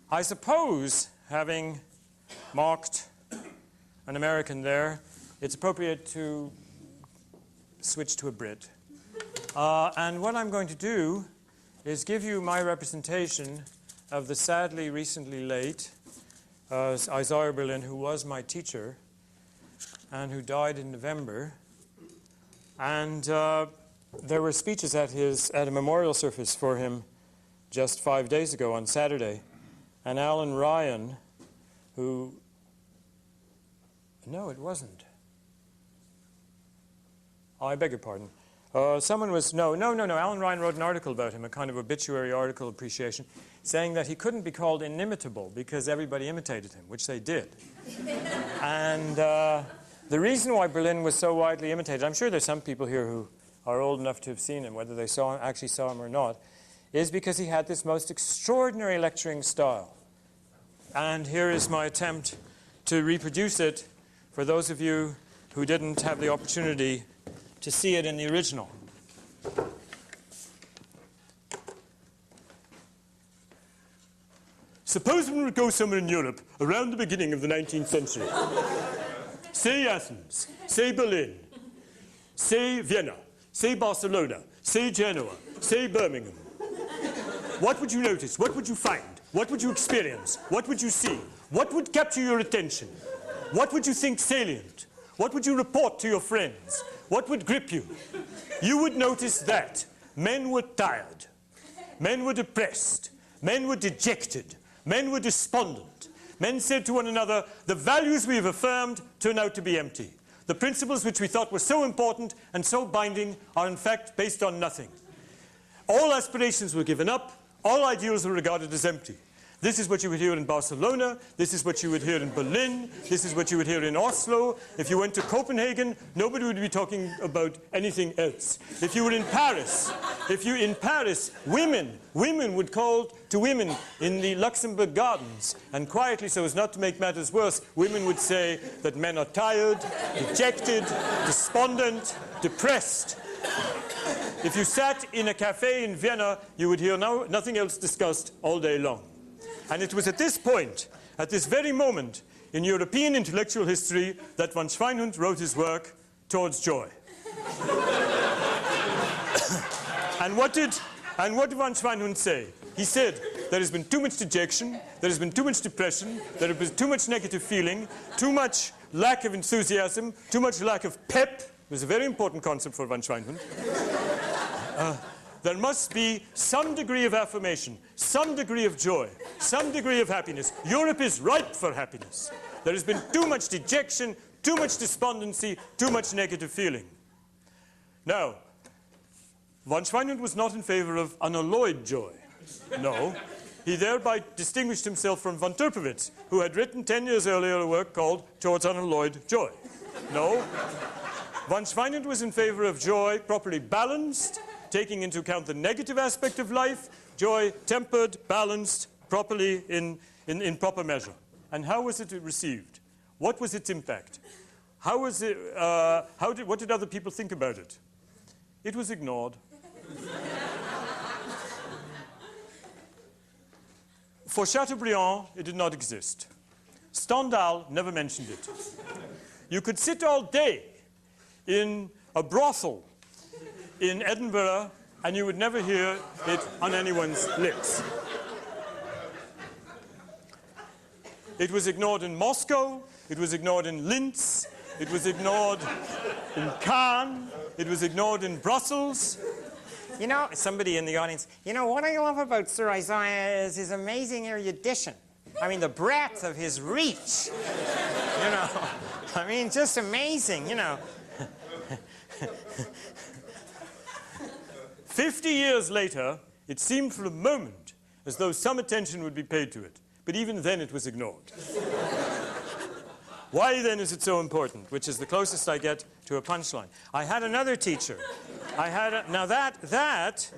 I suppose, having marked an American there, it's appropriate to switch to a Brit. And what I'm going to do is give you my representation of the sadly recently late Isaiah Berlin, who was my teacher and who died in November. And there were speeches at a memorial service for him just 5 days ago on Saturday. And Alan Ryan, who... No, it wasn't. Oh, I beg your pardon. Someone was... No. Alan Ryan wrote an article about him, a kind of obituary article appreciation, saying that he couldn't be called inimitable because everybody imitated him, which they did. And the reason why Berlin was so widely imitated, I'm sure there's some people here who are old enough to have seen him, whether they actually saw him or not, is because he had this most extraordinary lecturing style. And here is my attempt to reproduce it for those of you who didn't have the opportunity to see it in the original. Suppose we would go somewhere in Europe around the beginning of the 19th century. Say Athens, say Berlin, say Vienna, say Barcelona, say Genoa, say Birmingham. What would you notice? What would you find? What would you experience? What would you see? What would capture your attention? What would you think salient? What would you report to your friends? What would grip you? You would notice that men were tired, men were depressed, men were dejected, men were despondent. Men said to one another, the values we have affirmed turn out to be empty. The principles which we thought were so important and so binding are in fact based on nothing. All aspirations were given up, all ideals were regarded as empty. This is what you would hear in Barcelona, this is what you would hear in Berlin, this is what you would hear in Oslo. If you went to Copenhagen, nobody would be talking about anything else. If you were in Paris, women would call to women in the Luxembourg Gardens, and quietly, so as not to make matters worse, women would say that men are tired, dejected, despondent, depressed. If you sat in a cafe in Vienna, you would hear nothing else discussed all day long. And it was at this point, at this very moment, in European intellectual history, that von Schweinhund wrote his work, Towards Joy. And what did von Schweinhund say? He said, there has been too much dejection, there has been too much depression, there has been too much negative feeling, too much lack of enthusiasm, too much lack of pep. It was a very important concept for von Schweinhund. There must be some degree of affirmation, some degree of joy, some degree of happiness. Europe is ripe for happiness. There has been too much dejection, too much despondency, too much negative feeling. Now, von Schweinhund was not in favor of unalloyed joy. No. He thereby distinguished himself from von Turpowitz, who had written 10 years earlier a work called Towards Unalloyed Joy. No. Von Schweinhund was in favor of joy properly balanced, taking into account the negative aspect of life, joy tempered, balanced, properly in proper measure. And how was it received? What was its impact? How was it, what did other people think about it? It was ignored. For Chateaubriand, it did not exist. Stendhal never mentioned it. You could sit all day in a brothel in Edinburgh, and you would never hear it on anyone's lips. It was ignored in Moscow, it was ignored in Linz, it was ignored in Cannes, it was ignored in Brussels. You know, somebody in the audience, you know, what I love about Sir Isaiah is his amazing erudition. I mean, the breadth of his reach. You know, I mean, just amazing, you know. 50 years later, it seemed for a moment as though some attention would be paid to it. But even then, it was ignored. Why then is it so important? Which is the closest I get to a punchline. I had another teacher. Now that